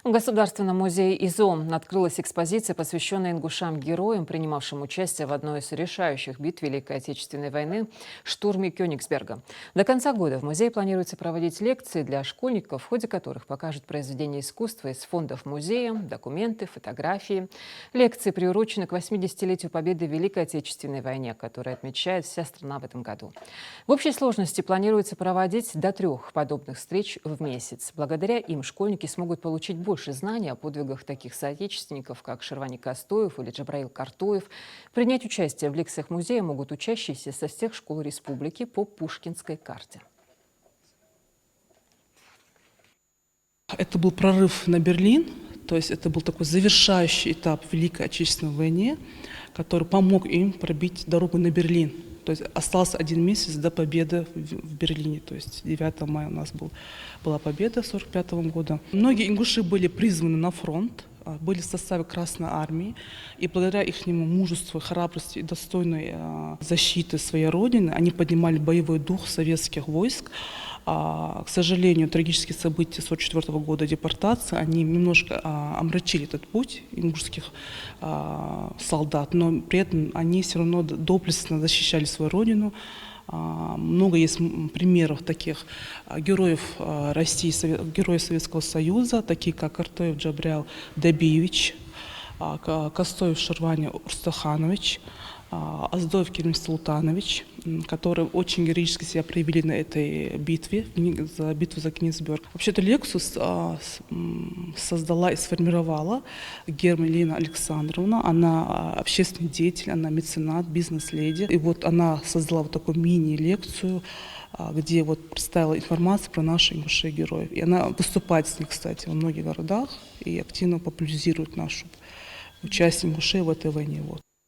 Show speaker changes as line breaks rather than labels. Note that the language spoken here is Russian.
В Государственном музее ИЗО открылась экспозиция, посвященная ингушам-героям, принимавшим участие в одной из решающих битв Великой Отечественной войны – штурме Кёнигсберга. До конца года в музее планируется проводить лекции для школьников, в ходе которых покажут произведения искусства из фондов музея, документы, фотографии. Лекции приурочены к 80-летию победы в Великой Отечественной войне, которую отмечает вся страна в этом году. В общей сложности планируется проводить до 3 подобных встреч в месяц. Благодаря им школьники смогут получить больше знаний о подвигах таких соотечественников, как Шервани Кастоев или Джабраил Картоев. Принять участие в лекциях музея могут учащиеся со всех школ республики по Пушкинской карте.
Это был прорыв на Берлин, то есть это был такой завершающий этап в Великой Отечественной войне, который помог им пробить дорогу на Берлин. То есть остался 1 месяц до победы в Берлине, то есть 9 мая у нас была победа в 1945 году. Многие ингуши были призваны на фронт, были в составе Красной Армии, и благодаря их мужеству, храбрости и достойной защиты своей родины они поднимали боевой дух советских войск. К сожалению, трагические события 1944 года, депортация, они немножко омрачили этот путь ингушских солдат, но при этом они все равно доблестно защищали свою родину. Много есть примеров таких героев России, героев Советского Союза, такие как Картоев Джабраил Дабиевич, Кастоев Шервани Урстаханович, Аздоев Керим Султанович, которые очень героически себя проявили на этой битве, за битву за Кёнигсберг. Вообще эту лекцию создала и сформировала Гермелина Александровна. Она общественный деятель, она меценат, бизнес-леди. И вот она создала вот такую мини-лекцию, где вот представила информацию про наших ингушей-героев. И она выступает с ней, кстати, во многих городах и активно популяризирует нашу участие ингушей в этой войне. Вот.